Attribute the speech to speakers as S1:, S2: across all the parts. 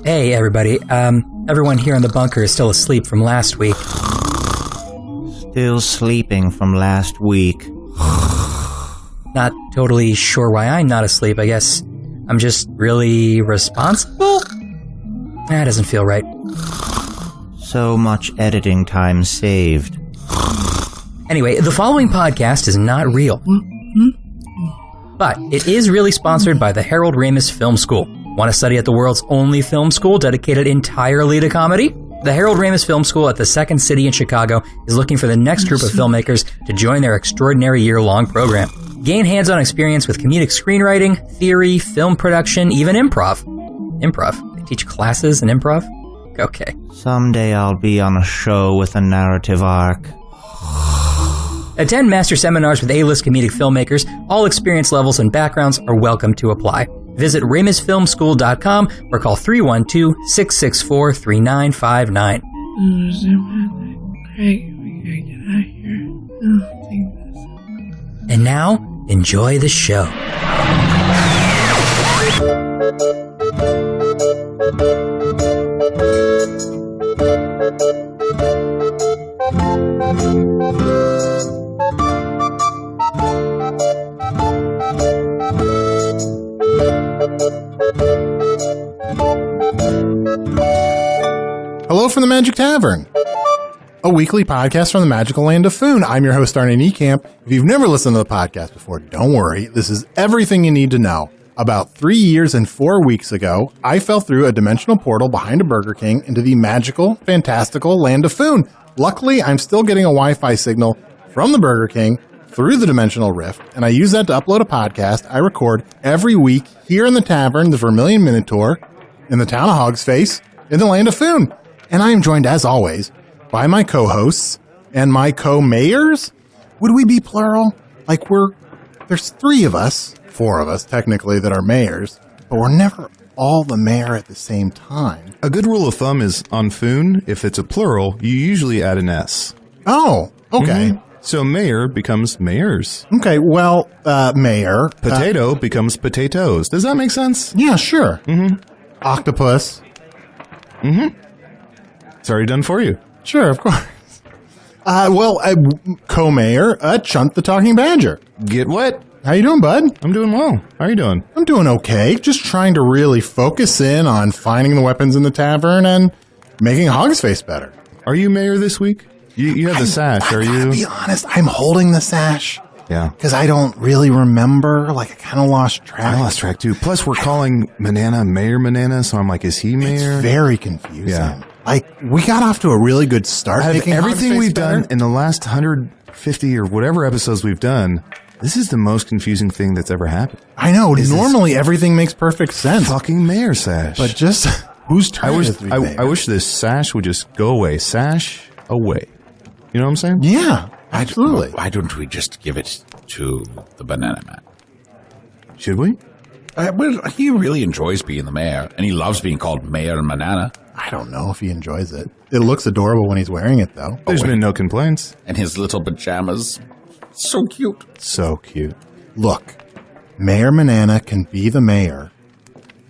S1: Hey, everybody. Everyone here in the bunker is still asleep from last week.
S2: Still sleeping from last week.
S1: Not totally sure why I'm not asleep. I guess I'm just really responsible? That doesn't feel right.
S2: So much editing time saved.
S1: Anyway, the following podcast is not real. But it is really sponsored by the Harold Ramis Film School. Want to study at the world's only film school dedicated entirely to comedy? The Harold Ramis Film School at the Second City in Chicago is looking for the next group of filmmakers to join their extraordinary year-long program. Gain hands-on experience with comedic screenwriting, theory, film production, even improv. Improv? They teach classes in improv? Okay.
S2: Someday I'll be on a show with a narrative arc.
S1: Attend master seminars with A-list comedic filmmakers. All experience levels and backgrounds are welcome to apply. Visit RamisFilmSchool.com or call 312-664-3959. And now, enjoy the show.
S3: Hello from the Magic Tavern, a weekly podcast from the magical land of Foon. I'm your host, Arne Niekamp. If you've never listened to the podcast before, don't worry. This is everything you need to know. About 3 years and 4 weeks ago, I fell through a dimensional portal behind a Burger King into the magical, fantastical land of Foon. Luckily, I'm still getting a Wi-Fi signal from the Burger King through the dimensional rift, and I use that to upload a podcast I record every week here in the tavern, the Vermilion Minotaur, in the town of Hogsface, in the land of Foon. And I am joined, as always, by my co-hosts and my co-mayors. Would we be plural? Like there's 4 of us technically that are mayors, but we're never all the mayor at the same time.
S4: A good rule of thumb is on Foon, if it's a plural, you usually add an S.
S3: Oh, okay.
S4: Mm-hmm. So mayor becomes mayors.
S3: Okay, well, mayor.
S4: Potato becomes potatoes. Does that make sense?
S3: Yeah, sure.
S4: Mm-hmm.
S3: Octopus.
S4: Mm-hmm. It's already done for you.
S3: Sure, of course. Co-mayor, Chunt the Talking Badger.
S4: Get what?
S3: How you doing, bud?
S4: I'm doing well. How are you doing?
S3: I'm doing okay. Just trying to really focus in on finding the weapons in the tavern and making Hogsface better.
S4: Are you mayor this week? You have the sash, are you?
S3: To be honest, I'm holding the sash.
S4: Yeah.
S3: Because I don't really remember. Like, I kind of lost track.
S4: I lost track, too. Plus, we're calling Manana Mayor Manana, so I'm like, is he mayor?
S3: It's very confusing.
S4: Yeah.
S3: Like, we got off to a really good start.
S4: Out of everything we've
S3: better.
S4: done in the last 150 or whatever episodes we've done, this is the most confusing thing that's ever happened.
S3: I know. Normally, everything makes perfect sense.
S4: Fucking mayor sash.
S3: But just, whose turn is it to be mayor?
S4: I wish this sash would just go away. Sash away. You know what I'm saying?
S3: Yeah, absolutely.
S5: Why don't we just give it to the Banana Man?
S4: Should we?
S5: Well, he really enjoys being the mayor, and he loves being called Mayor Manana.
S3: I don't know if he enjoys it. It looks adorable when he's wearing it, though.
S4: There's been no complaints.
S5: And his little pajamas. So cute.
S4: So cute.
S3: Look, Mayor Manana can be the mayor,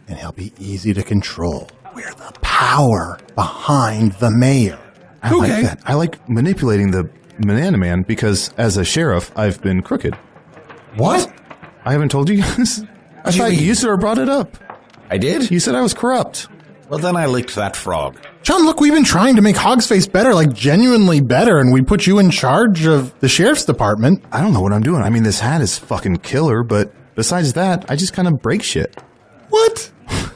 S3: and he'll be easy to control. We're the power behind the mayor.
S4: I like that. I like manipulating the Banana Man because as a sheriff, I've been crooked.
S3: What?
S4: I haven't told you guys? I thought you sort of brought it up.
S5: I did?
S4: You said I was corrupt.
S5: Well, then I licked that frog.
S3: John, look, we've been trying to make Hogsface better, like genuinely better, and we put you in charge of the sheriff's department.
S4: I don't know what I'm doing. I mean, this hat is fucking killer, but besides that, I just kind of break shit.
S3: What?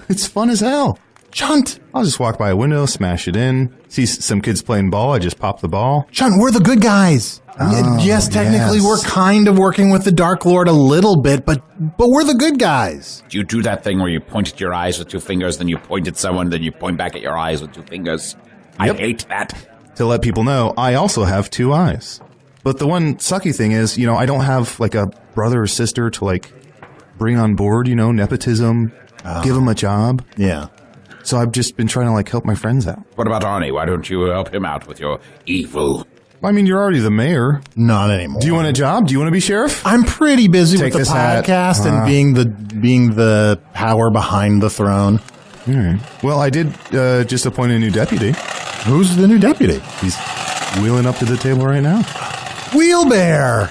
S4: It's fun as hell.
S3: Chunt.
S4: I'll just walk by a window, smash it in, see some kids playing ball, I just pop the ball.
S3: Chunt, we're the good guys. Yes, technically we're kind of working with the Dark Lord a little bit, but we're the good guys.
S5: Do you do that thing where you point at your eyes with 2 fingers, then you point at someone, then you point back at your eyes with 2 fingers? Yep. I hate that.
S4: To let people know, I also have 2 eyes. But the one sucky thing is, I don't have like a brother or sister to like bring on board, nepotism, give them a job.
S3: Yeah.
S4: So I've just been trying to like help my friends out.
S5: What about Arnie? Why don't you help him out with your evil?
S4: I mean, you're already the mayor.
S3: Not anymore.
S4: Do you want a job? Do you want to be sheriff?
S3: I'm pretty busy
S4: Take
S3: with the
S4: this hat.
S3: podcast and being the power behind the throne.
S4: All right. Well, I did just appoint a new deputy.
S3: Who's the new deputy?
S4: He's wheeling up to the table right now.
S3: Wheelbear!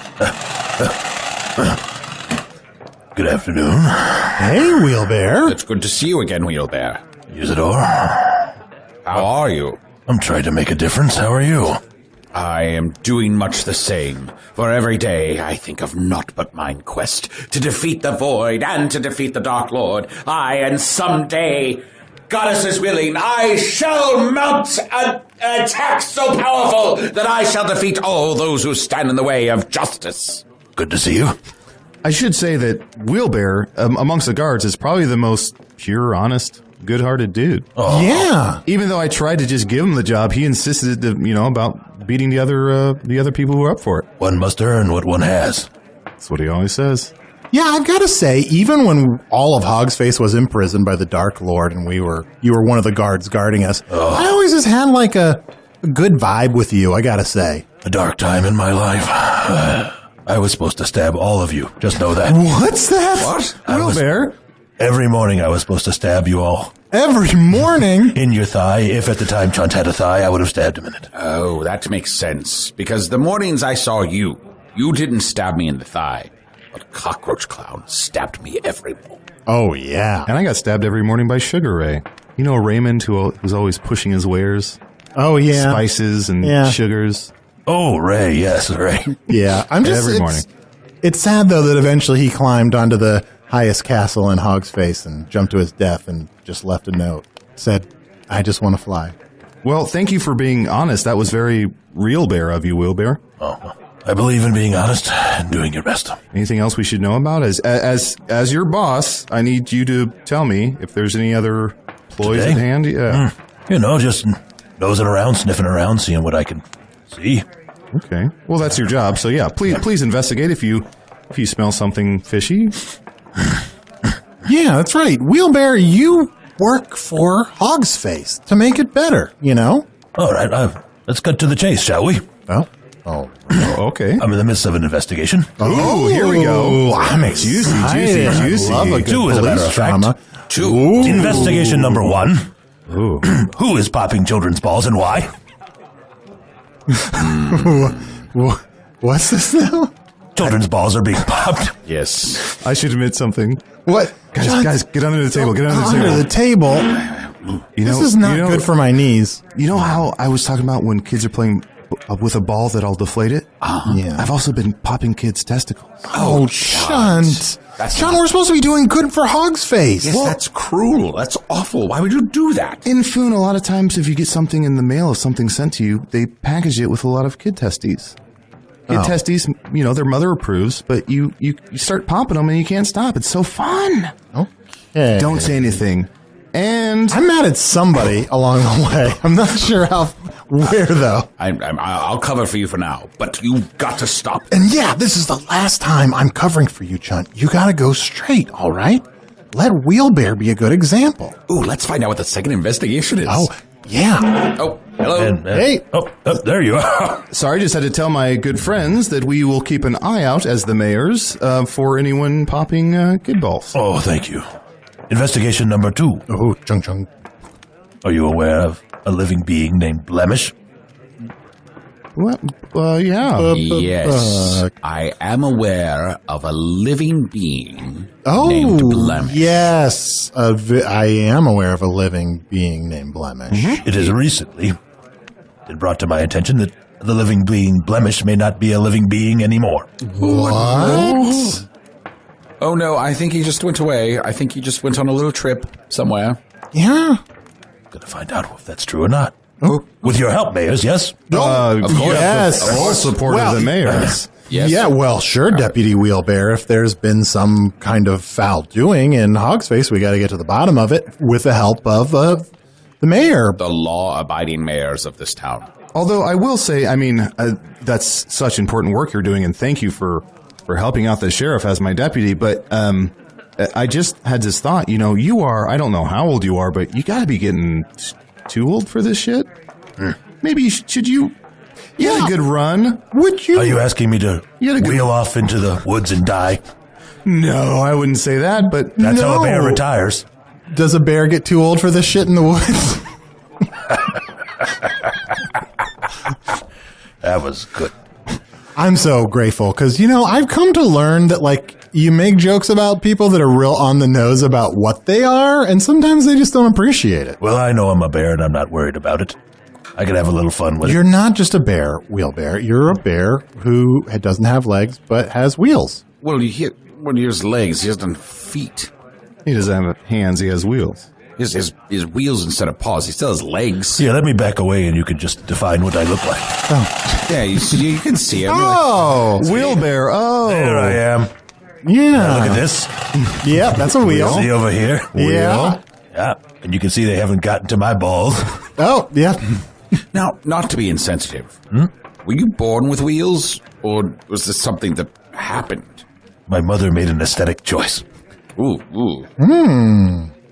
S6: Good afternoon.
S3: Hey, Wheelbear.
S5: It's good to see you again, Wheelbear.
S6: Usador.
S5: How are you?
S6: I'm trying to make a difference. How are you?
S5: I am doing much the same. For every day I think of naught but mine quest to defeat the void and to defeat the Dark Lord. Aye, and someday, goddesses willing, I shall mount an attack so powerful that I shall defeat all those who stand in the way of justice.
S6: Good to see you.
S4: I should say that Wheelbear, amongst the guards, is probably the most pure, honest, good-hearted dude.
S6: Oh.
S3: Yeah.
S4: Even though I tried to just give him the job, he insisted to, about beating the other people who were up for it.
S6: One must earn what one has.
S4: That's what he always says.
S3: Yeah, I've got to say, even when all of Hogsface was imprisoned by the Dark Lord and you were one of the guards guarding us, I always just had like a good vibe with you, I got to say.
S6: A dark time in my life. I was supposed to stab all of you. Just know that.
S3: What's that?
S5: What?
S4: Wheelbear?
S6: Every morning I was supposed to stab you all.
S3: Every morning?
S6: In your thigh. If at the time Chunt had a thigh, I would have stabbed him in it.
S5: Oh, that makes sense. Because the mornings I saw you didn't stab me in the thigh. But Cockroach Clown stabbed me every morning.
S3: Oh, yeah.
S4: And I got stabbed every morning by Sugar Ray. You know Raymond, who was always pushing his wares?
S3: Oh, yeah.
S4: Spices and sugars.
S6: Oh, Ray, yes, Ray.
S3: Yeah.
S4: Every morning.
S3: It's sad, though, that eventually he climbed onto the highest castle in Hogsface and jumped to his death and just left a note. Said, I just want to fly.
S4: Well, thank you for being honest. That was very real bear of you, Wheelbear.
S6: Oh, well, I believe in being honest and doing your best.
S4: Anything else we should know about? As your boss, I need you to tell me if there's any other ploys
S6: Today?
S4: at hand. Yeah.
S6: Just nosing around, sniffing around, seeing what I can see.
S4: Okay. Well, that's your job. So yeah, please investigate if you smell something fishy.
S3: Yeah, that's right. Wheelbear, you work for Hogsface to make it better, you know?
S6: All right, let's cut to the chase, shall we?
S3: Oh.
S4: Oh, okay.
S6: I'm in the midst of an investigation.
S4: Oh, here we go.
S3: I'm
S4: Juicy.
S3: I love a good
S6: Two, as a matter
S3: police
S6: of fact.
S3: drama.
S5: Two.
S6: Investigation number 1.
S4: Ooh.
S6: Who is popping children's balls and why?
S3: What's this now?
S6: Children's balls are being popped.
S5: Yes.
S4: I should admit something.
S3: What?
S4: Guys, get under the table. Get under the
S3: Under
S4: table.
S3: the table? This is not good for my knees.
S4: You know how I was talking about when kids are playing with a ball that I'll deflate it?
S3: Yeah.
S4: I've also been popping kids' testicles.
S3: Oh, Chunt. Chunt, we're supposed to be doing good for Hogsface.
S5: Yes, that's cruel. That's awful. Why would you do that?
S4: In Foon, a lot of times if you get something in the mail, if something's sent to you, they package it with a lot of kid testes. Kid testes, their mother approves, but you start popping them and you can't stop. It's so fun.
S3: Okay.
S4: Don't say anything. And
S3: I'm mad at somebody along the way. I'm not sure where, though.
S5: I'll cover for you for now, but you got to stop.
S3: And yeah, this is the last time I'm covering for you, Chunt. You gotta go straight, all right? Let Wheelbear be a good example.
S5: Ooh, let's find out what the second investigation is.
S3: Oh, yeah.
S5: Oh, hello.
S3: Hey.
S6: Oh, there you are.
S4: sorry, just had to tell my good friends that we will keep an eye out as the mayors for anyone popping kid balls.
S6: Oh, thank you. Investigation number 2.
S3: Oh, chung chung.
S6: Are you aware of a living being named Blemish?
S4: What? Yeah.
S5: Yes, I am aware of a living being
S3: Oh,
S5: named Blemish.
S3: yes. I am aware of a living being named Blemish.
S6: It has recently been brought to my attention that the living being Blemish may not be a living being anymore.
S3: What?
S5: Oh no, I think he just went away. I think he just went on a little trip somewhere.
S3: Yeah.
S6: Gonna find out if that's true or not. With your help, mayors, yes?
S5: Of course.
S3: Yes.
S4: All support of the mayors.
S5: Yes.
S3: Yeah, well, sure, Deputy Wheelbear. If there's been some kind of foul doing in Hogsface, we got to get to the bottom of it with the help of the mayor.
S5: The law-abiding mayors of this town.
S4: Although I will say, that's such important work you're doing, and thank you for helping out the sheriff as my deputy. But I just had this thought, you are, I don't know how old you are, but you got to be getting too old for this shit. Maybe should you? You had a good run.
S3: Would you?
S6: Are you asking me to wheel off into the woods and die?
S4: No, I wouldn't say that, but
S6: That's how a bear retires.
S3: Does a bear get too old for this shit in the woods?
S6: That was good.
S3: I'm so grateful because, I've come to learn that, you make jokes about people that are real on the nose about what they are, and sometimes they just don't appreciate it.
S6: Well, I know I'm a bear, and I'm not worried about it. I can have a little fun with
S3: You're
S6: it.
S3: not just a bear, wheel bear. You're a bear who doesn't have legs but has wheels.
S5: Well, when he has legs, he doesn't have feet.
S4: He doesn't have hands, he has wheels.
S5: He has wheels instead of paws. He still has legs.
S6: Yeah, let me back away, and you can just define what I look like.
S5: Yeah, you can see him.
S3: Oh,
S4: Wheelbear, oh.
S6: There I am.
S3: yeah.
S6: Look at this.
S3: Yep, that's a wheel.
S6: See over here?
S3: Yeah.
S6: Yeah, and you can see they haven't gotten to my balls.
S3: Oh, yeah.
S5: Now, not to be insensitive, were you born with wheels, or was this something that happened?
S6: My mother made an aesthetic choice.
S5: Ooh.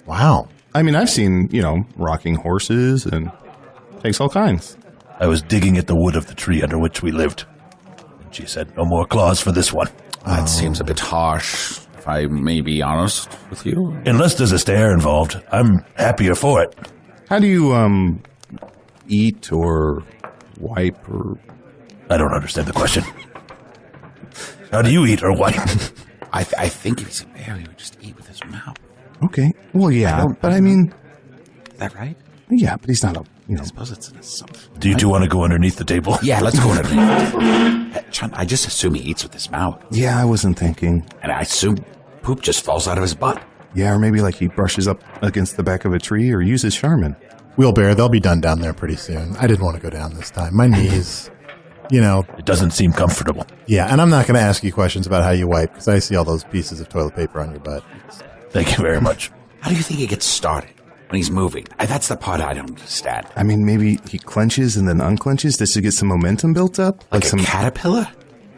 S3: Wow.
S4: I mean, I've seen, rocking horses and takes all kinds.
S6: I was digging at the wood of the tree under which we lived. And she said, no more claws for this one.
S5: That seems a bit harsh, if I may be honest with you.
S6: Unless there's a stair involved, I'm happier for it.
S4: How do you, eat or wipe or...
S6: I don't understand the question. How do you eat or wipe?
S5: I think if he's a bear, he would just eat with his mouth.
S4: Okay. Well, yeah, but I mean...
S5: Is that right?
S4: Yeah, but he's not a,
S5: I suppose it's an assumption.
S6: Do you two want to go underneath the table?
S5: Yeah, let's go underneath. John, I just assume he eats with his mouth.
S4: Yeah, I wasn't thinking.
S5: And I assume poop just falls out of his butt.
S4: Yeah, or maybe he brushes up against the back of a tree or uses Charmin.
S3: Wheelbear, they'll be done down there pretty soon. I didn't want to go down this time. My knees,
S6: It doesn't seem comfortable.
S3: Yeah, and I'm not going to ask you questions about how you wipe because I see all those pieces of toilet paper on your butt.
S6: Thank you very much.
S5: How do you think he gets started when he's moving? That's the part I don't understand.
S4: I mean, maybe he clenches and then unclenches just to get some momentum built up?
S5: Like
S4: some
S5: a caterpillar?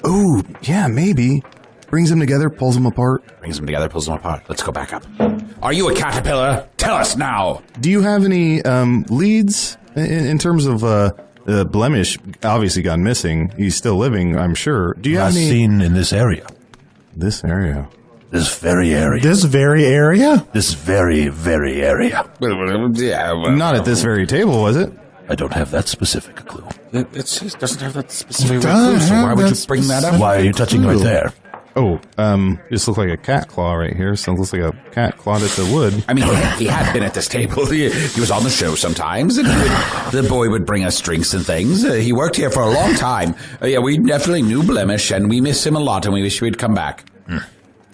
S4: Oh, yeah, maybe. Brings them together, pulls them apart.
S5: Brings them together, pulls them apart. Let's go back up. Are you a caterpillar? Tell us now.
S4: Do you have any leads in terms of Blemish? Obviously gone missing. He's still living, I'm sure. Do you have
S6: Last
S4: any...
S6: seen in this area.
S4: This area.
S6: This very area.
S3: This very area?
S6: This very, very area.
S5: Yeah,
S4: Not at this very table, was it?
S6: I don't have that specific a clue.
S5: It doesn't have that specific
S3: doesn't
S5: clue, so
S3: have
S5: why would
S3: that
S5: you bring that up?
S6: Why are you touching right there?
S4: Oh, this looks like a cat claw right here. So it looks like a cat clawed at the wood.
S5: I mean, he had been at this table. He was on the show sometimes, and the boy would bring us drinks and things. He worked here for a long time. Yeah, we definitely knew Blemish, and we miss him a lot, and we wish he'd come back.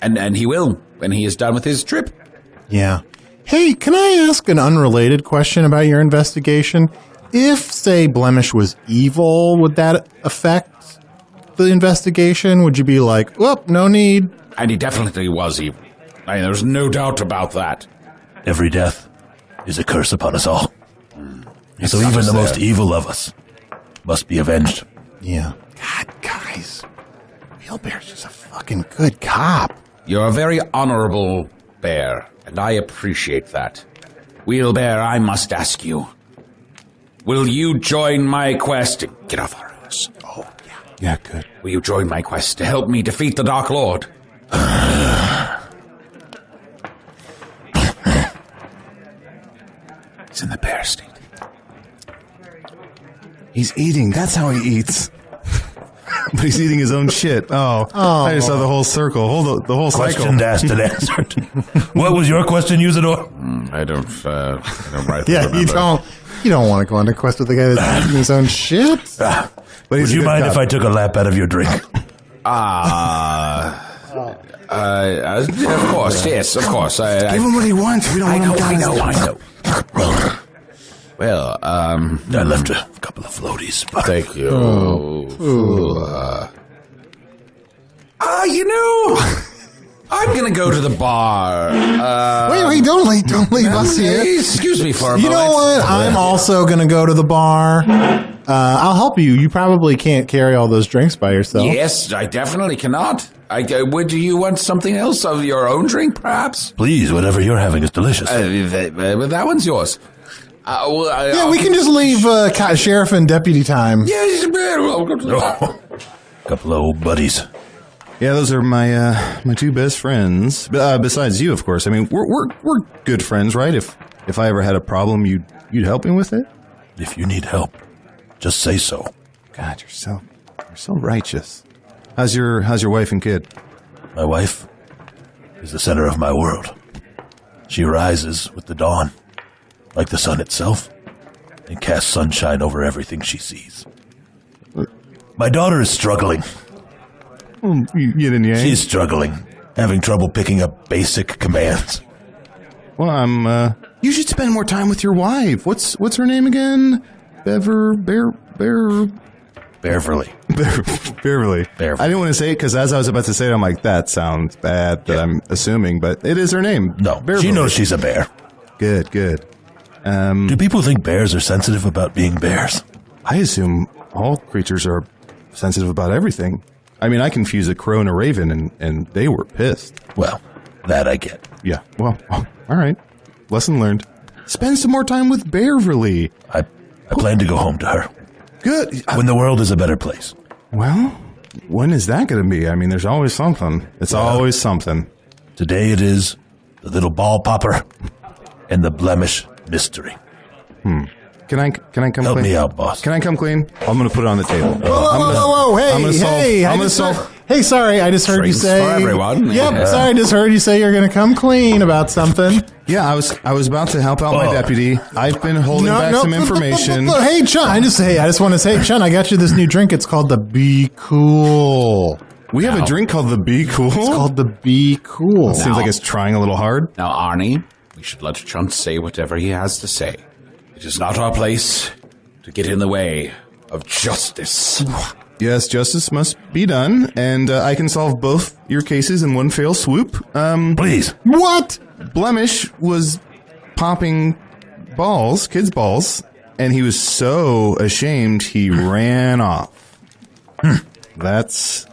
S5: And he will when he is done with his trip.
S3: Yeah. Hey, can I ask an unrelated question about your investigation? If, say, Blemish was evil, would that affect the investigation? Would you be like, whoop, no need?
S5: And he definitely was evil. I mean, there's no doubt about that.
S6: Every death is a curse upon us all. So even the most evil of us must be avenged.
S3: Yeah. God, guys. Wheelbear's just a fucking good cop.
S5: You're a very honorable bear, and I appreciate that. Wheelbear, I must ask you, will you join my quest? Get off our ass. Oh, yeah.
S4: Yeah, good.
S5: Will you join my quest to help me defeat the Dark Lord? He's in the bear state.
S4: He's eating. That's how he eats. But he's eating his own shit. Oh. I just saw the whole circle. The whole cycle.
S6: Question asked and answered. What was your question, Usador?
S5: I don't rightly
S3: Yeah,
S5: remember.
S3: you don't want to go on a quest with a guy that's eating his own shit.
S4: But
S6: Would you mind if I took a lap out of your drink?
S5: Of course, yes, of course.
S4: Give him what he wants. We don't want him to
S5: I
S4: die.
S5: know. Well,
S6: I left a couple of floaties. But
S5: thank you. I'm gonna go to the bar.
S3: Wait, don't leave us here.
S5: Excuse me for a
S3: You
S5: moment.
S3: know what? I'm also going to go to the bar. I'll help you. You probably can't carry all those drinks by yourself.
S5: Yes, I definitely cannot. Would you want something else of your own drink, perhaps?
S6: please, whatever you're having is delicious.
S5: That one's yours.
S3: Yeah, we can just leave sheriff and deputy time.
S5: Yeah, well, go to the bar.
S6: Couple of old buddies.
S4: Yeah, those are my my two best friends. Besides you, of course. I mean, we're good friends, right? If I ever had a problem, you'd help me with it.
S6: If you need help, just say so.
S4: God, you're so righteous. How's your wife and kid?
S6: My wife is the center of my world. She rises with the dawn, like the sun itself, and casts sunshine over everything she sees. My daughter is struggling.
S4: Yin and yang.
S6: She's struggling, having trouble picking up basic commands.
S4: Well, you should spend more time with your wife. What's her name again? Beverly.
S6: Beverly.
S4: Beverly. I didn't want to say it because as I was about to say it, I'm like, that sounds bad that I'm assuming, but it is her name.
S6: No,
S4: Beverly.
S6: she knows she's a bear.
S4: Good.
S6: Do people think bears are sensitive about being bears?
S4: I assume all creatures are sensitive about everything. I mean, I confused a crow and a raven, and they were pissed.
S6: Well, that I get.
S4: Yeah, well, all right. Lesson learned. Spend some more time with Beverly.
S6: I plan to go home to her.
S4: Good.
S6: When the world is a better place.
S4: Well, when is that going to be? I mean, there's always something. It's always something.
S6: Today it is the little ball popper and the blemish mystery.
S4: Can I come
S6: Help
S4: clean?
S6: me out, boss.
S4: Can I come clean? I'm going to put it on the table.
S3: Whoa, hey,
S4: I'm gonna solve-
S3: hey,
S4: I'm
S3: I
S4: gonna
S3: just
S4: solve-
S3: heard- Hey, sorry, I just heard you
S5: Drinks
S3: say.
S5: for everyone.
S3: Yep,
S5: Yeah.
S3: sorry, I just heard you say you're going to come clean about something.
S4: Yeah, I was about to help out my deputy. I've been holding back some information.
S3: Hey, Chun, I just want to say, Chun, I got you this new drink. It's called the Be Cool.
S4: We have a drink called the Be Cool.
S3: It's called the Be Cool.
S4: Seems like it's trying a little hard.
S5: Now, Arnie, we should let Chunt say whatever he has to say. It is not our place to get in the way of justice.
S4: Yes, justice must be done, and I can solve both your cases in one fell swoop.
S6: Please.
S3: What?
S4: Blemish was popping balls, kids' balls, and he was so ashamed he ran off. That's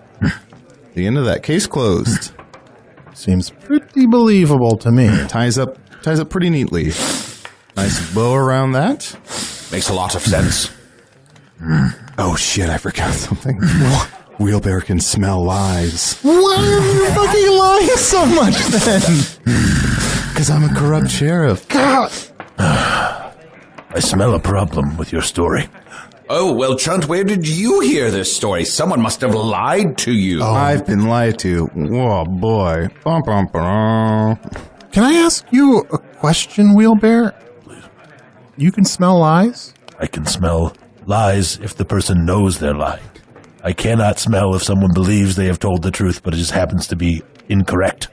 S4: the end of that. Case closed.
S3: Seems pretty believable to me.
S4: Ties up pretty neatly. Nice bow around that.
S5: Makes a lot of sense.
S4: Oh shit, I forgot something. Wheelbear can smell lies.
S3: Why are you fucking lying so much then?
S4: Because I'm a corrupt sheriff.
S3: God.
S6: I smell a problem with your story.
S5: Oh, well, Chunt, where did you hear this story? Someone must have lied to you.
S4: I've been lied to. Oh boy. Bum, bum, bum.
S3: Can I ask you a question, Wheelbear? You can smell lies?
S6: I can smell lies if the person knows they're lying. I cannot smell if someone believes they have told the truth, but it just happens to be incorrect.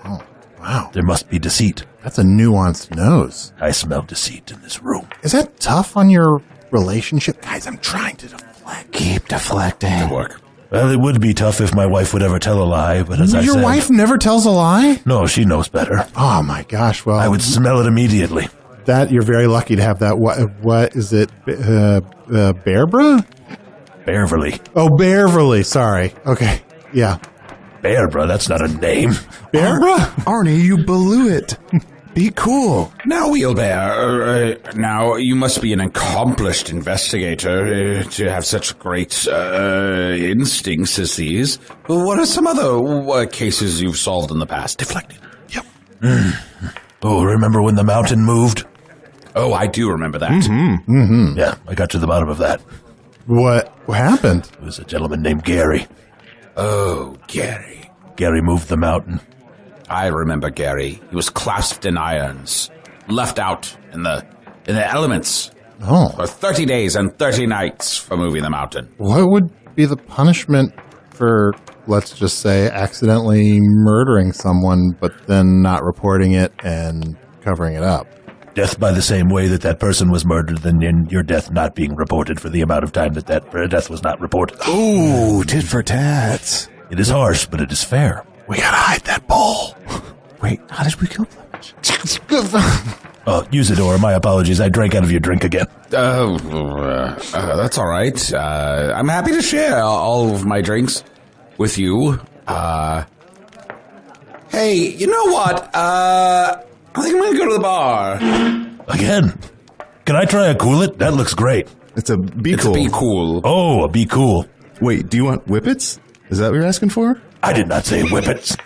S3: Oh, wow.
S6: There must be deceit.
S3: That's a nuanced nose.
S6: I smell deceit in this room.
S3: Is that tough on your relationship? Guys, I'm trying to deflect.
S4: Keep deflecting.
S5: Work.
S6: Well, it would be tough if my wife would ever tell a lie, but as I
S3: Your
S6: said...
S3: wife never tells a lie?
S6: No, she knows better.
S3: Oh my gosh, well...
S6: I would smell it immediately.
S3: That, you're very lucky to have that. What is it? Bearbra?
S6: Beverly.
S3: Oh, Beverly, sorry. Okay, yeah.
S6: Bearbra, that's not a name.
S3: Bearbra?
S4: Arnie, you blew it. Be cool.
S5: Now, Wheelbear, now you must be an accomplished investigator to have such great instincts as these. What are some other cases you've solved in the past? Deflected. Yep.
S6: Oh, remember when the mountain moved?
S5: Oh, I do remember that.
S3: Mm-hmm.
S6: Yeah, I got to the bottom of that.
S3: What happened?
S6: It was a gentleman named Gary.
S5: Oh, Gary.
S6: Gary moved the mountain.
S5: I remember Gary. He was clasped in irons, left out in the elements
S3: Oh.
S5: for 30 days and 30 nights for moving the mountain.
S3: What would be the punishment for, let's just say, accidentally murdering someone, but then not reporting it and covering it up?
S6: Death by the same way that person was murdered, then in your death not being reported for the amount of time that death was not reported.
S4: Ooh, tit for tat.
S6: It is harsh, but it is fair. We gotta hide that bowl.
S4: Wait, how did we kill
S6: Oh, Usador, my apologies. I drank out of your drink again.
S5: That's all right. I'm happy to share all of my drinks with you. Hey, you know what? I think I'm going to go to the bar.
S6: Again? Can I try a Cool-It? That looks great.
S4: It's a Be
S5: It's
S4: Cool.
S5: Be Cool.
S6: Oh, a Be Cool.
S4: Wait, do you want whippets? Is that what you're asking for?
S6: I did not say whippets.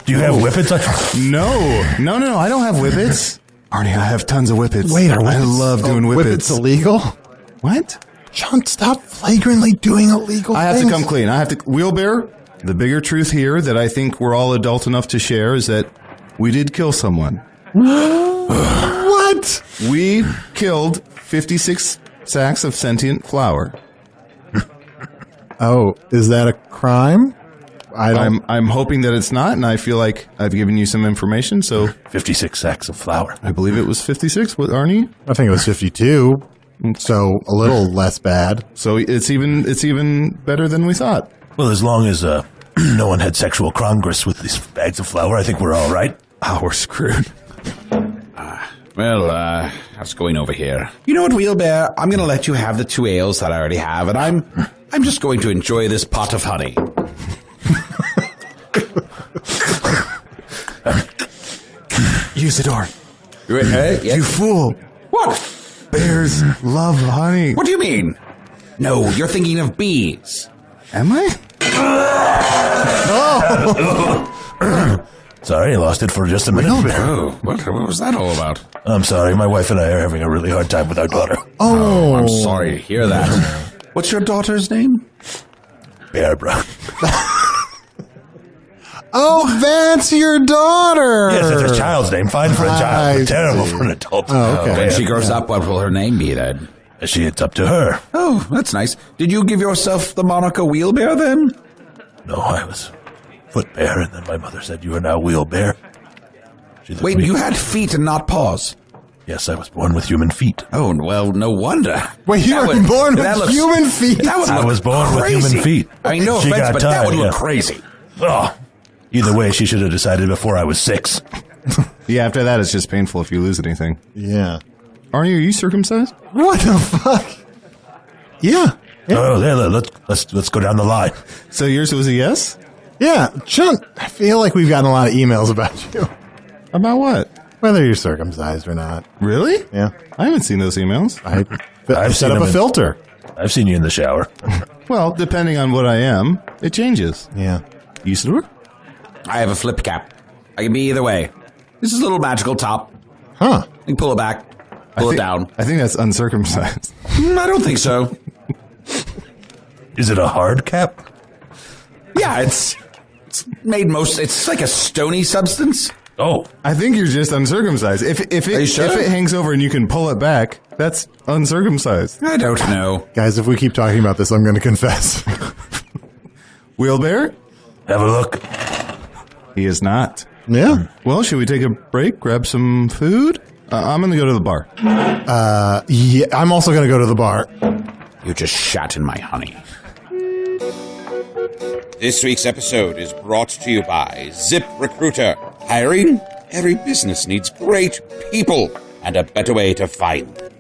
S6: Do you have whippets?
S4: No. I don't have whippets. Arnie, I have tons of whippets.
S3: Wait, are
S4: I
S3: whippets,
S4: love doing
S3: whippets illegal?
S4: What?
S3: Sean, stop flagrantly doing illegal
S4: I have
S3: things.
S4: to come clean. I have to. Wheelbear, the bigger truth here that I think we're all adult enough to share is that we did kill someone.
S3: What?
S4: We killed 56 sacks of sentient flour.
S3: Oh, is that a crime?
S4: I'm hoping that it's not, and I feel like I've given you some information, so
S6: 56 sacks of flour.
S4: I believe it was 56. What, Arnie?
S3: I think it was 52, so a little less bad.
S4: So it's even better than we thought.
S6: Well, as long as no one had sexual congress with these bags of flour, I think we're all right.
S4: Oh, we're screwed.
S5: How's it going over here? You know what, Wheelbear? I'm going to let you have the 2 ales that I already have, and I'm just going to enjoy this pot of honey.
S4: Usador.
S5: Yes?
S4: You fool.
S5: What?
S4: Bears love honey.
S5: What do you mean? No, you're thinking of bees.
S4: Am I?
S6: Sorry, I lost it for just a minute.
S5: Oh, what was that all about?
S6: I'm sorry, my wife and I are having a really hard time with our daughter.
S3: Oh,
S5: I'm sorry to hear that. What's your daughter's name?
S6: Barbara.
S3: Oh, that's your daughter.
S6: Yes, it's her child's name. Fine for a child, but terrible
S3: see.
S6: for an adult.
S3: Oh, okay.
S5: When she grows up, what will her name be then?
S6: It's up to her.
S5: Oh, that's nice. Did you give yourself the moniker Wheelbear then?
S6: No, I was Foot Bear, and then my mother said you are now Wheel Bear.
S5: Wait, you had feet and not paws?
S6: Yes, I was born with human feet.
S5: Oh, well, no wonder.
S3: Wait, you were born with human feet?
S6: I was born with human feet.
S5: I mean, no
S6: She
S5: offense,
S6: got
S5: but that
S6: tired,
S5: would look
S6: yeah.
S5: crazy.
S6: Oh, either way, she should have decided before I was 6.
S4: Yeah, after that, it's just painful if you lose anything.
S3: Yeah.
S4: Are you circumcised?
S3: What the fuck? Yeah.
S6: Oh, there, let's go down the line.
S4: So yours was a yes?
S3: Yeah. Sean, I feel like we've gotten a lot of emails about you.
S4: About what?
S3: Whether you're circumcised or not.
S4: Really?
S3: Yeah.
S4: I haven't seen those emails.
S3: I've set
S6: seen
S3: up
S6: them
S3: a filter.
S6: I've seen you in the shower.
S4: Well, depending on what I am, it changes.
S3: Yeah.
S4: Usador?
S5: I have a flip cap. I can be either way. This is a little magical top.
S3: Huh.
S5: You can pull it back, pull it down.
S4: I think that's uncircumcised.
S5: I don't think so.
S6: Is it a hard cap?
S5: Yeah, it's made it's like a stony substance.
S6: Oh,
S4: I think you're just uncircumcised. If
S5: Are you sure?
S4: it hangs over and you can pull it back, that's uncircumcised.
S5: I don't know.
S3: Guys, if we keep talking about this, I'm going to confess.
S4: Wheelbear?
S6: have a look.
S4: He is not.
S3: Yeah.
S4: Well, should we take a break, grab some food? I'm going to go to the bar.
S3: Yeah, I'm also going to go to the bar.
S5: You just shat in my honey. This week's episode is brought to you by ZipRecruiter. Hiring? Every business needs great people and a better way to find them.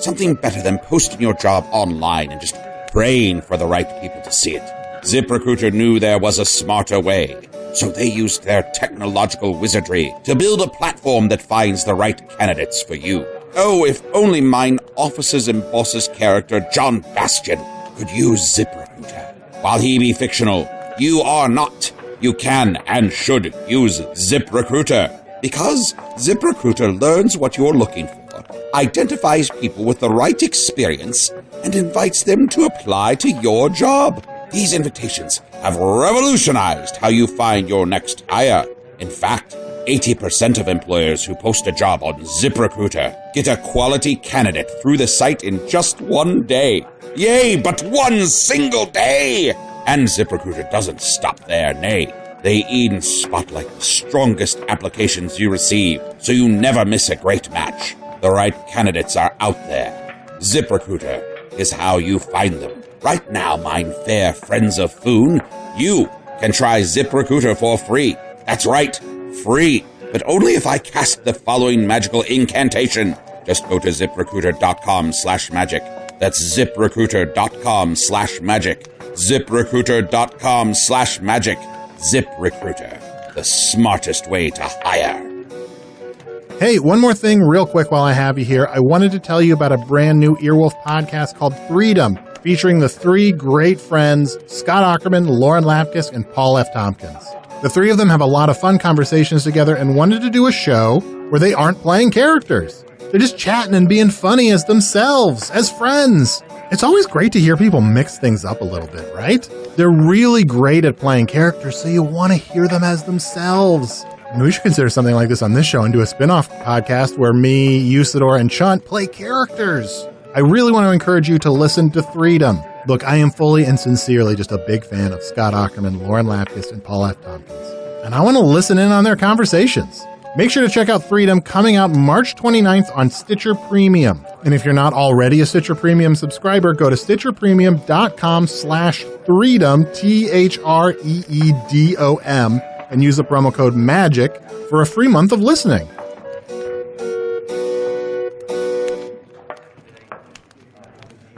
S5: Something better than posting your job online and just praying for the right people to see it. ZipRecruiter knew there was a smarter way, so they used their technological wizardry to build a platform that finds the right candidates for you. Oh, if only mine officer's and boss's character, John Bastion, could use ZipRecruiter. While he be fictional, you are not. You can and should use ZipRecruiter, because ZipRecruiter learns what you're looking for, identifies people with the right experience, and invites them to apply to your job. These invitations have revolutionized how you find your next hire. In fact, 80% of employers who post a job on ZipRecruiter get a quality candidate through the site in just one day. Yay, but one single day! And ZipRecruiter doesn't stop there, nay. They even spotlight the strongest applications you receive, so you never miss a great match. The right candidates are out there. ZipRecruiter is how you find them. Right now, mine fair friends of Foon, you can try ZipRecruiter for free. That's right, free. But only if I cast the following magical incantation. Just go to ZipRecruiter.com/magic. That's ZipRecruiter.com/magic. ZipRecruiter.com/magic. ZipRecruiter, the smartest way to hire.
S3: Hey, one more thing real quick while I have you here. I wanted to tell you about a brand new Earwolf podcast called Freedom. featuring the three great friends, Scott Aukerman, Lauren Lapkus, and Paul F. Tompkins. The three of them have a lot of fun conversations together and wanted to do a show where they aren't playing characters. They're just chatting and being funny as themselves, as friends. It's always great to hear people mix things up a little bit, right? They're really great at playing characters, so you want to hear them as themselves. And we should consider something like this on this show and do a spin-off podcast where me, Usador, and Chunt play characters. I really want to encourage you to listen to Freedom. Look, I am fully and sincerely just a big fan of Scott Aukerman, Lauren Lapkus, and Paul F. Tompkins. And I want to listen in on their conversations. Make sure to check out Freedom, coming out March 29th on Stitcher Premium. And if you're not already a Stitcher Premium subscriber, go to stitcherpremium.com/Threedom, THREEDOM, and use the promo code MAGIC for a free month of listening.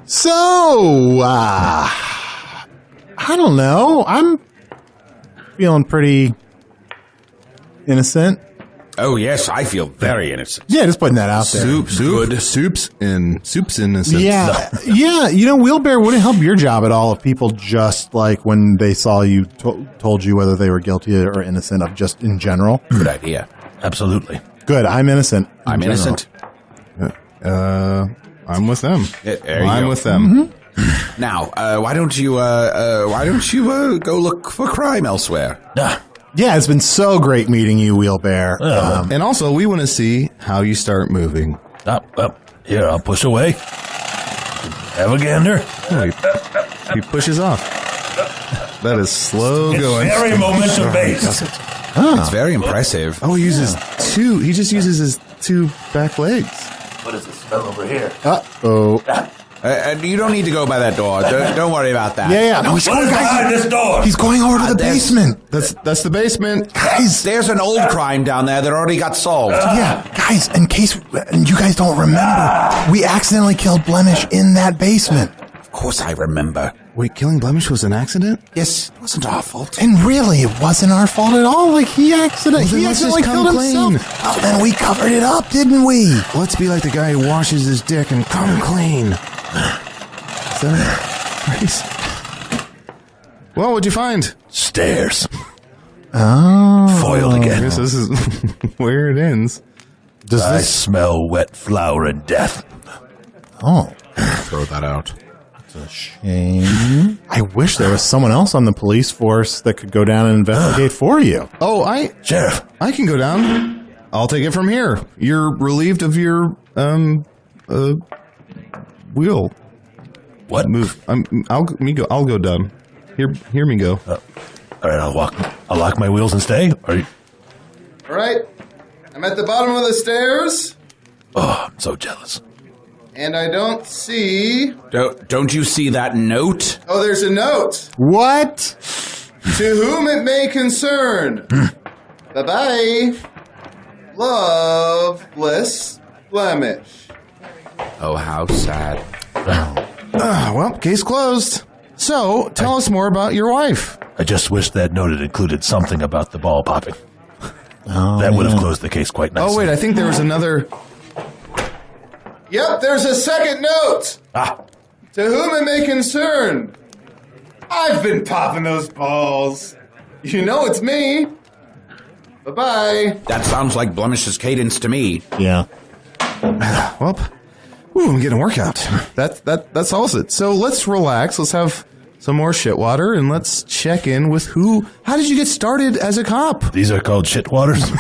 S3: So, I don't know. I'm feeling pretty innocent.
S5: Oh, yes, I feel very innocent.
S3: Yeah, just putting that out there.
S4: Soup's innocent.
S3: Yeah, yeah. You know, Wheelbear wouldn't help your job at all if people just, like, when they saw you, told you whether they were guilty or innocent of just in general.
S5: Good idea.
S6: Absolutely.
S3: Good, I'm innocent.
S5: I'm innocent.
S4: I'm with them.
S5: I'm
S4: with them.
S5: Mm-hmm. Now, why don't you go look for crime elsewhere?
S3: Yeah, it's been so great meeting you, Wheelbear.
S4: And also, we want to see how you start moving.
S6: Here, I'll push away. Have a gander.
S4: Oh, he pushes off. That is slow going.
S6: It's very momentum-based.
S5: It's very impressive.
S4: Oh, he uses two. He just uses his two back legs.
S6: What is the smell over here?
S3: Uh-oh.
S5: You don't need to go by that door. Don't worry about that.
S3: Yeah. No, he's
S6: What
S3: going,
S6: is
S3: guys.
S6: behind this door?
S3: He's going over to the
S5: there's-
S3: basement.
S4: That's the basement.
S3: Guys.
S5: There's an old crime down there that already got solved.
S3: Yeah, guys, in case you guys don't remember, we accidentally killed Blemish in that basement.
S5: Of course I remember.
S4: Wait, killing Blemish was an accident?
S5: Yes, it wasn't our fault.
S3: And really, it wasn't our fault at all. Like, he accidentally
S4: let's just
S3: killed
S4: come
S3: himself.
S4: clean.
S3: Oh, then we covered it up, didn't we?
S4: Let's be like the guy who washes his dick and come clean. Is that nice? Well, what'd you find?
S6: Stairs.
S3: Oh.
S6: Foiled
S4: I
S6: again.
S4: guess this is where it ends.
S3: Does
S6: I
S3: this...
S6: smell wet flour and death.
S3: Oh.
S5: Throw that out.
S3: Shame. I wish there was someone else on the police force that could go down and investigate for you.
S4: Oh,
S6: Sheriff.
S4: I can go down. I'll take it from here. You're relieved of your wheel.
S6: What?
S4: Move. I'll go down. Hear me go.
S6: All right, I'll lock my wheels and stay. Are you?
S4: All right. I'm at the bottom of the stairs,
S6: Oh, I'm so jealous.
S4: and I don't see.
S5: Don't you see that note?
S4: Oh, there's a note.
S3: What?
S4: To whom it may concern. Bye-bye. Loveless Blemish.
S5: Oh, how sad.
S4: Well, case closed. So, tell us more about your wife.
S6: I just wish that note had included something about the ball popping. That would have closed the case quite nicely.
S4: Oh, wait, I think there was another... Yep, there's a second note. To whom it may concern. I've been popping those balls. You know it's me. Bye-bye.
S5: That sounds like Blemish's cadence to me.
S3: Yeah.
S4: Well, I'm getting a workout. That solves it. So let's relax. Let's have some more shit water, and let's check in with who... How did you get started as a cop?
S6: These are called shit waters?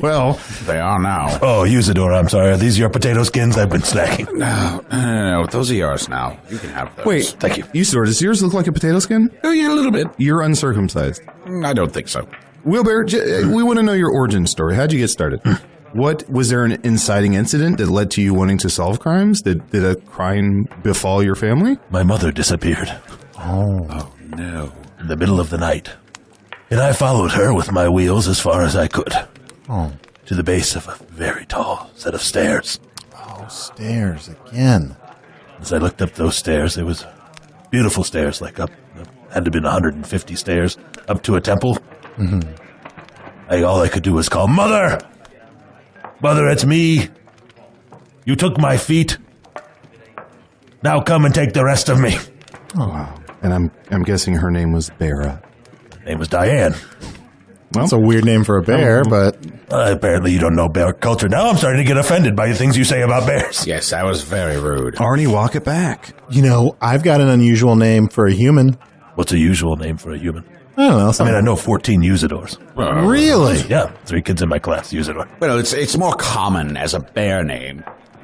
S4: Well...
S5: They are now.
S6: Oh, Usador, I'm sorry. Are these your potato skins? I've been snacking.
S5: No, those are yours now. You can have those.
S4: Wait.
S6: Thank you.
S4: Usador, does yours look like a potato skin?
S5: Oh, yeah, a little bit.
S4: You're uncircumcised.
S5: I don't think so.
S4: Wheelbear, we want to know your origin story. How'd you get started? What was there an inciting incident that led to you wanting to solve crimes? Did a crime befall your family?
S6: My mother disappeared
S5: Oh, no.
S6: in the middle of the night. And I followed her with my wheels as far as I could. To the base of a very tall set of stairs.
S3: Oh, stairs again.
S6: As I looked up those stairs, there was beautiful stairs, like up had to have been 150 stairs up to a temple. All I could do was call, Mother! Mother, it's me. You took my feet. Now come and take the rest of me.
S4: Oh, wow. And I'm guessing her name was Bera.
S6: Name was Diane.
S3: That's a weird name for a bear, but
S6: Apparently you don't know bear culture. Now I'm starting to get offended by the things you say about bears.
S5: Yes, that was very rude.
S4: Arnie, walk it back.
S3: I've got an unusual name for a human.
S6: What's a usual name for a human?
S3: I don't know.
S6: I know 14 Usadors.
S3: Really?
S6: Yeah, 3 kids in my class, Usador.
S5: Well, it's more common as a bear name.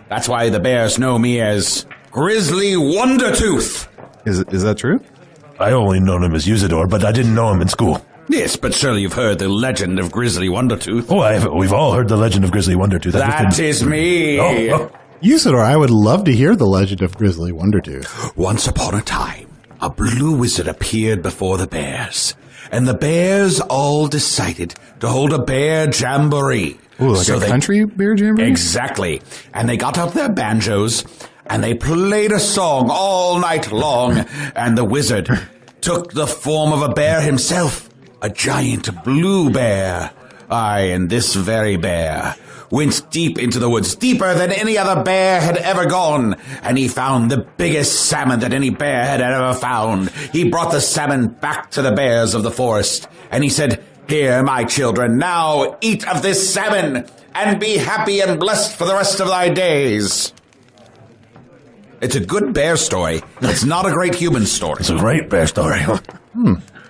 S5: That's why the bears know me as Grizzly Wondertooth.
S4: Is that true?
S6: I only known him as Usador, but I didn't know him in school.
S5: Yes, but surely you've heard the legend of Grizzly Wondertooth.
S6: Oh, we've all heard the legend of Grizzly Wondertooth.
S5: That is me.
S6: Oh.
S3: Usador, I would love to hear the legend of Grizzly Wondertooth.
S5: Once upon a time, a blue wizard appeared before the bears, and the bears all decided to hold a bear jamboree.
S4: Ooh, like country bear jamboree?
S5: Exactly. And they got out their banjos, and they played a song all night long, and the wizard took the form of a bear himself, a giant blue bear. Aye, and this very bear went deep into the woods, deeper than any other bear had ever gone, and he found the biggest salmon that any bear had ever found. He brought the salmon back to the bears of the forest, and he said, "Here, my children, now eat of this salmon, and be happy and blessed for the rest of thy days." It's a good bear story. It's not a great human story.
S6: It's a great bear story.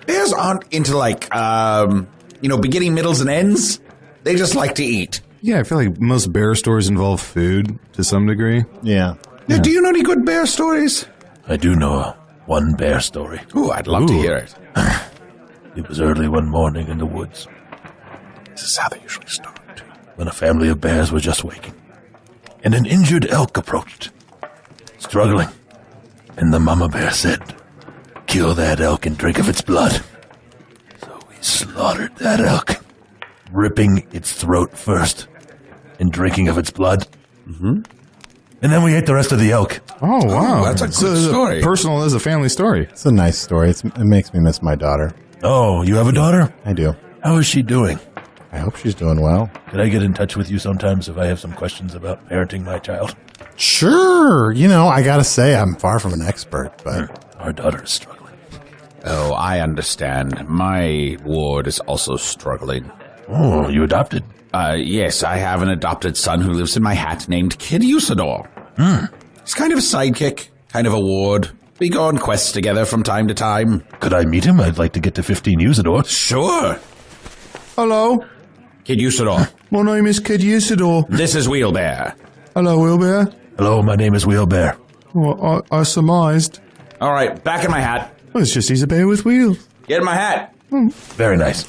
S5: Bears aren't into, beginning, middles, and ends. They just like to eat.
S4: Yeah, I feel like most bear stories involve food to some degree.
S3: Yeah.
S5: Now, do you know any good bear stories?
S6: I do know one bear story.
S5: Ooh, I'd love to hear it.
S6: It was early one morning in the woods.
S5: This is how they usually start.
S6: When a family of bears were just waking, and an injured elk approached, struggling, and the mama bear said, "Kill that elk and drink of its blood." So we slaughtered that elk, ripping its throat first and drinking of its blood. Mm-hmm. And then we ate the rest of the elk.
S4: Oh, wow.
S5: That's a good story.
S4: Personal as a family story.
S3: It's a nice story. It makes me miss my daughter.
S6: Oh, you have a daughter?
S3: I do.
S6: How is she doing?
S3: I hope she's doing well.
S6: Could I get in touch with you sometimes if I have some questions about parenting my child?
S3: Sure. I gotta say, I'm far from an expert, but
S6: Our daughter is struggling.
S5: Oh, I understand. My ward is also struggling.
S6: Oh, you adopted?
S5: Yes, I have an adopted son who lives in my hat named Kid Usador. He's kind of a sidekick, kind of a ward. We go on quests together from time to time.
S6: Could I meet him? I'd like to get to 15 Usador.
S5: Sure.
S4: Hello,
S5: Kid Usador.
S4: my name is Kid Usador.
S5: This is Wheelbear.
S4: Hello, Wilbear.
S6: Hello, my name is Wheelbear.
S4: Well, I surmised.
S5: All right, back in my hat.
S4: Well, it's just he's a bear with wheels.
S5: Get in my hat.
S6: Very nice.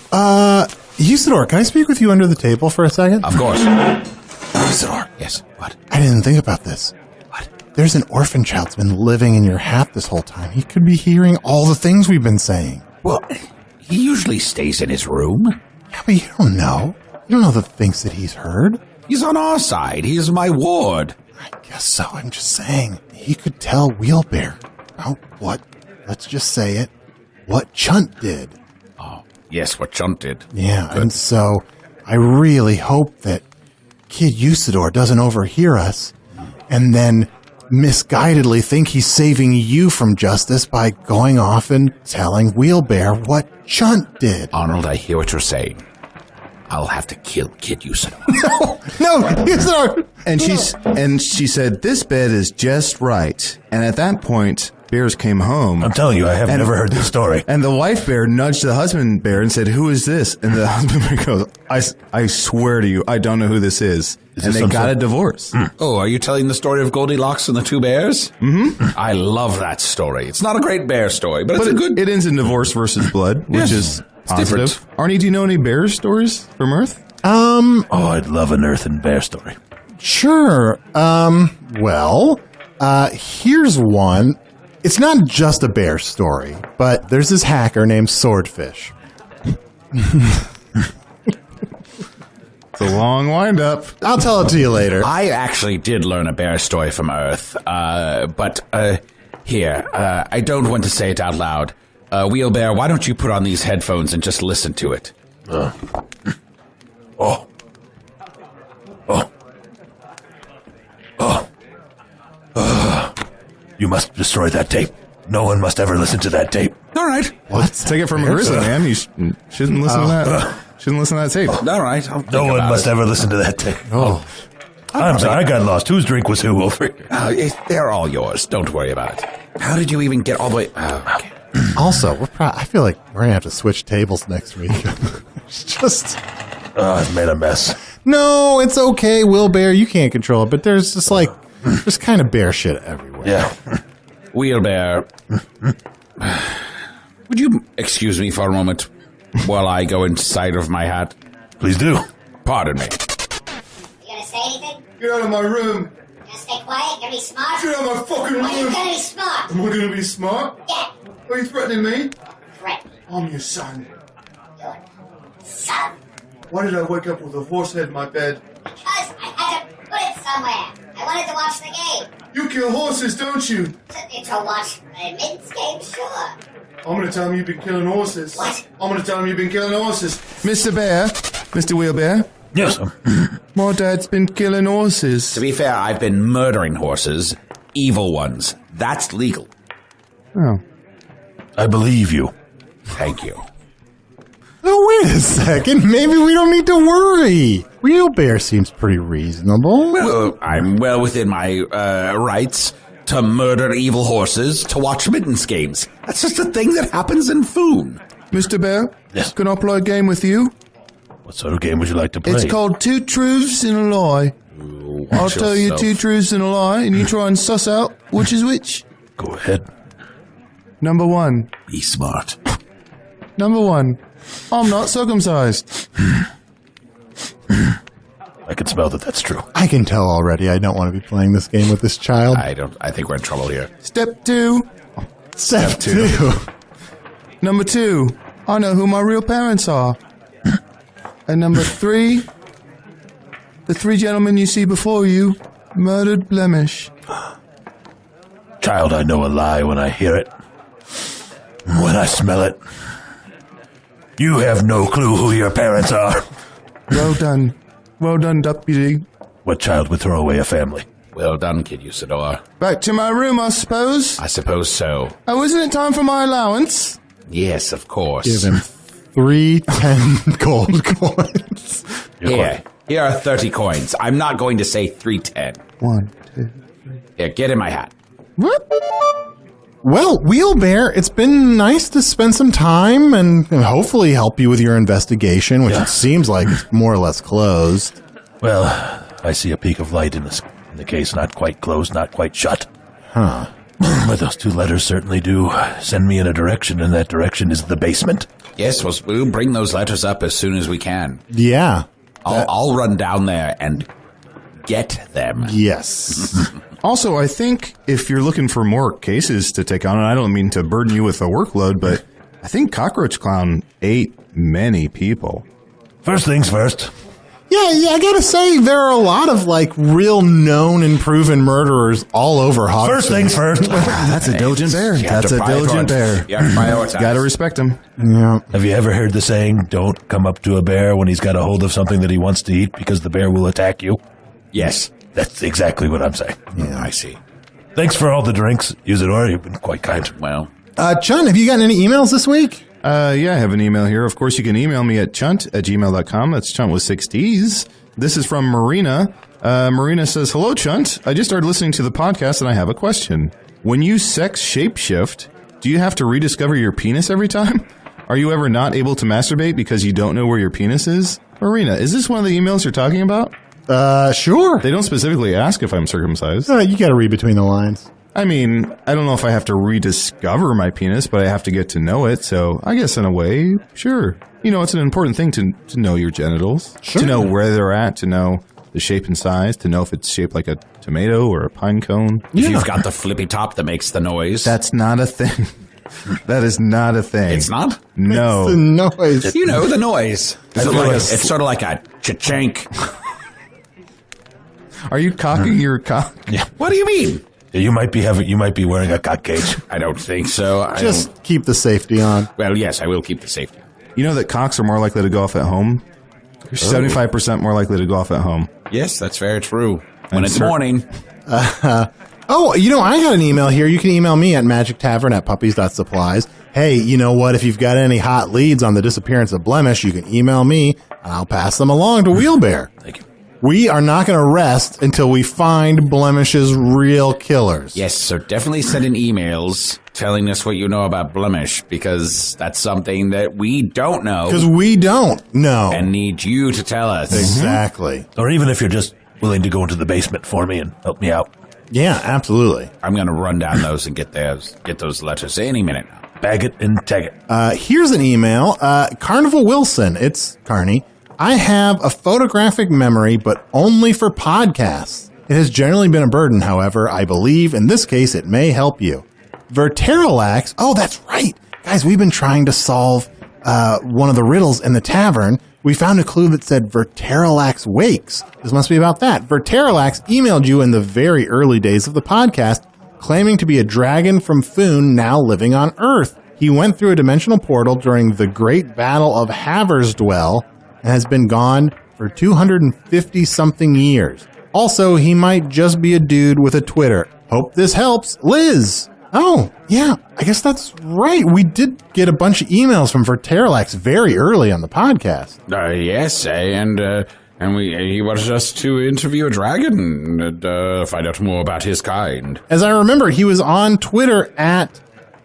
S3: Usador, can I speak with you under the table for a second?
S5: Of course.
S3: Usador,
S5: Yes, what?
S3: I didn't think about this.
S5: What?
S3: There's an orphan child that's been living in your hat this whole time. He could be hearing all the things we've been saying.
S5: Well, he usually stays in his room.
S3: Yeah, but you don't know. You don't know the things that he's heard.
S5: He's on our side. He's my ward.
S3: I guess so. I'm just saying. He could tell Wheelbear about what, let's just say it, what Chunt did.
S5: Yes, what Chunt did.
S3: Yeah, and so I really hope that Kid Usador doesn't overhear us and then misguidedly think he's saving you from justice by going off and telling Wheelbear what Chunt did.
S5: Arnold, I hear what you're saying. I'll have to kill Kid Usador.
S3: No, Usador!
S4: And she said, "This bed is just right." And at that point, bears came home.
S6: I'm telling you, I have never heard this story.
S4: And the wife bear nudged the husband bear and said, "Who is this?" And the husband bear goes, I swear to you, I don't know who this is.
S6: Is
S4: and
S6: this
S4: they
S6: some
S4: got
S6: sort-
S4: a divorce.
S5: Oh, are you telling the story of Goldilocks and the Two Bears? Mm-hmm. I love that story. It's not a great bear story, but it's a good...
S4: It ends in divorce versus blood, which
S5: Yes,
S4: is
S5: it's
S4: positive.
S5: different.
S4: Arnie, do you know any bear stories from Earth?
S6: Oh, I'd love an earth and bear story.
S3: Sure. Here's one. It's not just a bear story, but there's this hacker named Swordfish.
S4: It's a long wind-up.
S3: I'll tell it to you later.
S5: I actually did learn a bear story from Earth, but I don't want to say it out loud. Wheelbear, why don't you put on these headphones and just listen to it?
S6: You must destroy that tape. No one must ever listen to that tape.
S5: All right.
S4: Take it from a grizzly man. You shouldn't listen to that. Shouldn't listen to that tape.
S5: All right. I'll
S6: No one must ever listen to that tape.
S3: Oh,
S6: I'm sorry, I got lost. Whose drink was who over here?
S5: They're all yours. Don't worry about it. How did you even get all the way? Okay.
S3: also, I feel like we're going to have to switch tables next week. It's just...
S6: I've made a mess.
S3: No, it's okay, Will Bear. You can't control it, but there's just like... There's kind of bear shit everywhere.
S6: Yeah.
S5: Wheelbear. Would you excuse me for a moment while I go inside of my hat?
S6: Please do.
S5: Pardon me.
S7: You gonna say anything?
S4: Get out of my room.
S7: You gonna stay quiet? You gonna be smart?
S4: Get out of my fucking
S7: Are you
S4: room.
S7: gonna be smart?
S4: Am I going to be smart?
S7: Yeah.
S4: Are you threatening me?
S7: Threat.
S4: I'm your son.
S7: Your son.
S4: Why did I wake up with a horse head in my bed?
S7: Because I had to put it somewhere. I wanted to watch the game.
S4: You kill horses, don't you?
S7: To watch the Mints game, sure.
S4: I'm going to tell him you've been killing horses.
S7: What?
S4: I'm going to tell him you've been killing horses. Mr. Bear, Mr. Wheelbear,
S6: Yes.
S4: my dad's been killing horses.
S5: To be fair, I've been murdering horses. Evil ones. That's legal.
S4: Oh.
S6: I believe you.
S5: Thank you.
S3: Oh, wait a second. Maybe we don't need to worry. Wheelbear seems pretty reasonable.
S5: Well, I'm well within my rights to murder evil horses, to watch mittens games. That's just a thing that happens in Foon.
S4: Mr. Bear,
S6: Yes.
S4: can I play a game with you?
S6: What sort of game would you like to play?
S4: It's called Two Truths and a Lie. I'll tell you two truths and a lie, and you try and suss out which is which.
S6: Go ahead.
S4: Number one.
S5: Be smart.
S4: Number one. I'm not circumcised.
S6: I can smell that that's true.
S3: I can tell already I don't want to be playing this game with this child.
S5: I think we're in trouble here.
S4: Step two.
S3: Step two.
S4: Number two. I know who my real parents are. And number three. The three gentlemen you see before you murdered Blemish.
S6: Child, I know a lie when I hear it. When I smell it. You have no clue who your parents are.
S4: Well done. Well done, deputy.
S6: What child would throw away a family?
S5: Well done, Kid Usador.
S4: Back to my room, I suppose.
S5: I suppose so.
S4: Oh, isn't it time for my allowance?
S5: Yes, of course.
S3: Give him 3 10 gold coins.
S5: Here are 30 coins. I'm not going to say 310.
S4: 1, 2.
S5: Here, get in my hat.
S4: Whoop.
S3: Well, Wheelbear, it's been nice to spend some time and hopefully help you with your investigation, which it seems like it's more or less closed.
S6: Well, I see a peak of light in the case, not quite closed, not quite shut.
S3: Huh.
S6: But those two letters certainly do send me in a direction, and that direction is the basement.
S5: Yes, we'll bring those letters up as soon as we can.
S3: Yeah.
S5: I'll run down there and get them.
S3: Yes.
S4: Also, I think if you're looking for more cases to take on, and I don't mean to burden you with a workload, but I think Cockroach Clown ate many people.
S6: First things first.
S3: Yeah, I gotta say, there are a lot of, like, real known and proven murderers all over Hogsmeade.
S6: First things first.
S4: That's a diligent bear.
S5: You have
S4: That's
S5: to
S4: a diligent bear.
S5: You have to prioritize.
S4: Gotta respect him.
S3: Yeah.
S6: Have you ever heard the saying, don't come up to a bear when he's got a hold of something that he wants to eat because the bear will attack you?
S5: Yes.
S6: That's exactly what I'm saying.
S5: Yeah, I see.
S6: Thanks for all the drinks, Usador. You've been quite kind.
S5: Well,
S3: Chun, have you gotten any emails this week?
S4: Yeah, I have an email here. Of course, you can email me at chunt@gmail.com. That's chunt with 6 Ds. This is from Marina. Marina says, hello, Chunt. I just started listening to the podcast and I have a question. When you sex shapeshift, do you have to rediscover your penis every time? Are you ever not able to masturbate because you don't know where your penis is? Marina, is this one of the emails you're talking about?
S3: Sure.
S4: They don't specifically ask if I'm circumcised.
S3: You gotta read between the lines.
S4: I mean, I don't know if I have to rediscover my penis, but I have to get to know it. So I guess in a way, sure. You know, it's an important thing to know your genitals,
S3: Sure.
S4: to know where they're at, to know the shape and size, to know if it's shaped like a tomato or a pine cone.
S5: if you've got the flippy top that makes the noise.
S4: That's not a thing. That is not a thing.
S5: It's not?
S4: No.
S3: The noise.
S5: You know, the noise. It's sort of like a cha-chink.
S4: Are you cocking your cock?
S6: Yeah.
S5: What do you mean?
S6: You might be wearing a cock cage.
S5: I don't think so.
S3: Just keep the safety on.
S5: Well, yes, I will keep the safety.
S4: You know that cocks are more likely to go off at home? You're 75% more likely to go off at home.
S5: Yes, that's very true. When
S4: And
S5: it's
S4: sir-
S5: morning.
S3: Oh, I got an email here. You can email me at magictavern@puppies.supplies. Hey, you know what? If you've got any hot leads on the disappearance of Blemish, you can email me, and I'll pass them along to Wheelbear.
S6: Thank you.
S3: We are not going to rest until we find Blemish's real killers.
S5: Yes, so definitely send in emails telling us what you know about Blemish, because that's something that we don't know.
S3: Because we don't know.
S5: And need you to tell us.
S3: Exactly.
S6: Or even if you're just willing to go into the basement for me and help me out.
S3: Yeah, absolutely.
S5: I'm going to run down those and get those letters any minute now.
S6: Bag it and tag it.
S3: Here's an email. Carnival Wilson. It's Carney. I have a photographic memory, but only for podcasts. It has generally been a burden, however. I believe in this case it may help you. Verterilax. Oh, that's right. Guys, we've been trying to solve one of the riddles in the tavern. We found a clue that said Verterilax wakes. This must be about that. Verterilax emailed you in the very early days of the podcast, claiming to be a dragon from Foon now living on Earth. He went through a dimensional portal during the Great Battle of Haversdwell and has been gone for 250-something years. Also, he might just be a dude with a Twitter. Hope this helps. Liz! Oh, yeah, I guess that's right. We did get a bunch of emails from Verterilax very early on the podcast.
S5: Yes, and he wanted us to interview a dragon and find out more about his kind.
S3: As I remember, he was on Twitter at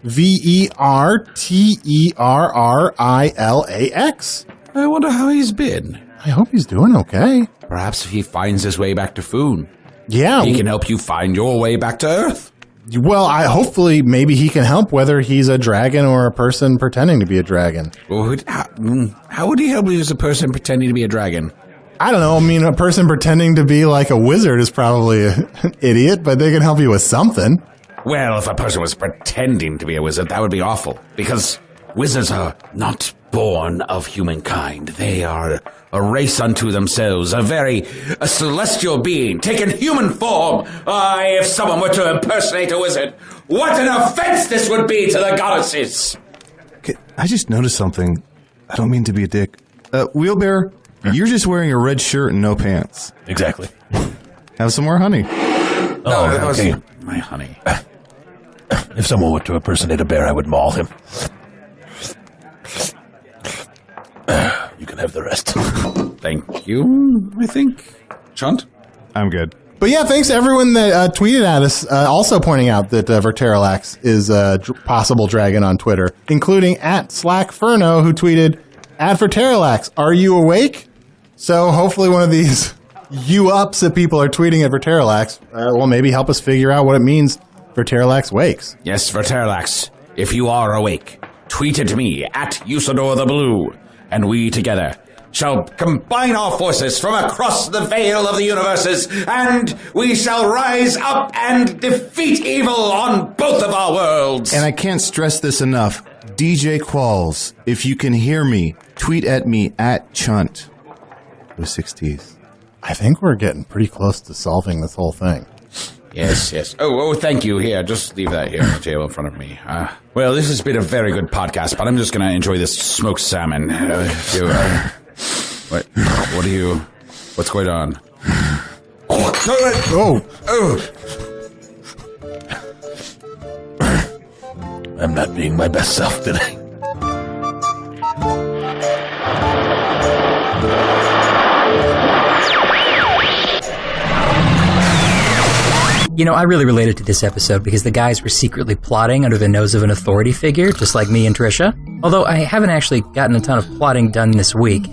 S3: VERTERRILAX.
S5: I wonder how he's been.
S3: I hope he's doing okay.
S5: Perhaps if he finds his way back to Foon,
S3: Yeah.
S5: he can help you find your way back to Earth.
S3: Well, hopefully maybe he can help, whether he's a dragon or a person pretending to be a dragon.
S5: Well, how would he help you as a person pretending to be a dragon?
S3: I don't know. I mean, a person pretending to be like a wizard is probably an idiot, but they can help you with something.
S5: Well, if a person was pretending to be a wizard, that would be awful, because wizards are not born of humankind. They are a race unto themselves, a celestial being, taking human form. If someone were to impersonate a wizard, what an offense this would be to the goddesses!
S4: Okay, I just noticed something. I don't mean to be a dick. Wheelbear, you're just wearing a red shirt and no pants.
S6: Exactly.
S4: Have some more honey.
S5: No, that was
S6: okay.
S5: my honey.
S6: If someone were to impersonate a bear, I would maul him. You can have the rest.
S5: Thank you, I think. Chunt?
S4: I'm good.
S3: But yeah, thanks to everyone that tweeted at us, also pointing out that Verterilax is a possible dragon on Twitter, including at SlackFerno, who tweeted, at Verterilax, are you awake? So hopefully one of these you-ups that people are tweeting at Verterilax will maybe help us figure out what it means Verterilax wakes.
S5: Yes, Verterilax, if you are awake, tweet at me at Usador the Blue, and we together shall combine our forces from across the veil of the universes, and we shall rise up and defeat evil on both of our worlds.
S4: And I can't stress this enough. DJ Qualls, if you can hear me, tweet at me at Chunt with 6 T's.
S3: I think we're getting pretty close to solving this whole thing.
S5: Yes. Oh, thank you. Here, just leave that here on the table in front of me. Well, this has been a very good podcast, but I'm just going to enjoy this smoked salmon. What's going on?
S3: Oh.
S6: I'm not being my best self today.
S1: I really related to this episode because the guys were secretly plotting under the nose of an authority figure, just like me and Trisha. Although I haven't actually gotten a ton of plotting done this week.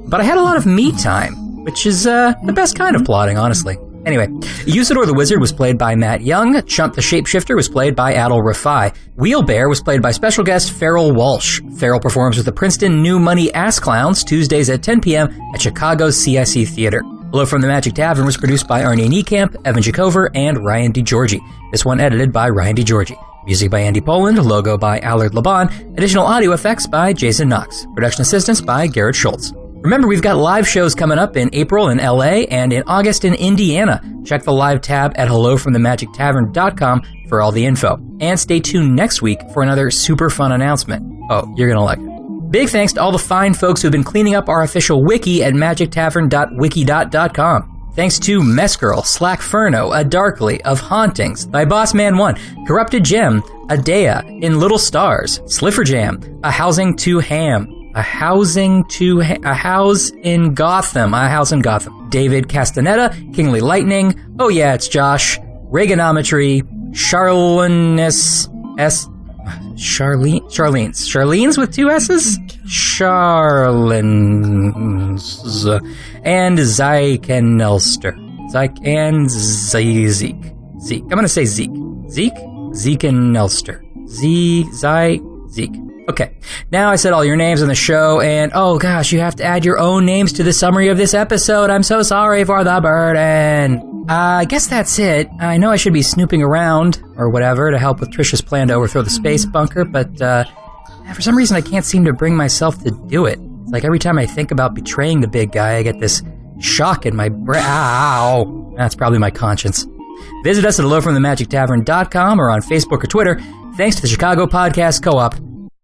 S1: But I had a lot of me time, which is the best kind of plotting, honestly. Anyway, Usador the Wizard was played by Matt Young, Chunt the Shapeshifter was played by Adil Rafai, Wheelbear was played by special guest Farrell Walsh. Farrell performs with the Princeton New Money Ass Clowns Tuesdays at 10 p.m. at Chicago's CIC Theater. Hello from the Magic Tavern was produced by Arnie Niekamp, Evan Jacover, and Ryan DiGiorgi. This one edited by Ryan DiGiorgi. Music by Andy Poland, logo by Allard Laban, additional audio effects by Jason Knox, production assistance by Garrett Schultz. Remember, we've got live shows coming up in April in LA and in August in Indiana. Check the live tab at hellofromthemagictavern.com for all the info. And stay tuned next week for another super fun announcement. Oh, you're gonna like it. Big thanks to all the fine folks who've been cleaning up our official wiki at magictavern.wikidot.com. Thanks to Messgirl, Slackferno, A Darkly, Of Hauntings, Thy Boss Man 1, Corrupted Gem, Adea, In Little Stars, Slifferjam, A Housing to Ham, A House in Gotham, David Castaneda, Kingly Lightning, Oh Yeah, It's Josh, Reaganometry, Charlene's with 2 S's? Charlene's. And Zykenelster. Zeke. I'm gonna say Zeke. Zykenelster. Zeke. Okay. Now I said all your names on the show, and oh gosh, you have to add your own names to the summary of this episode. I'm so sorry for the burden. I guess that's it. I know I should be snooping around, or whatever, to help with Trisha's plan to overthrow the space bunker, but for some reason I can't seem to bring myself to do it. It's like every time I think about betraying the big guy, I get this shock in my brain. Ow! That's probably my conscience. Visit us at hellofromthemagictavern.com or on Facebook or Twitter. Thanks to the Chicago Podcast Co-op.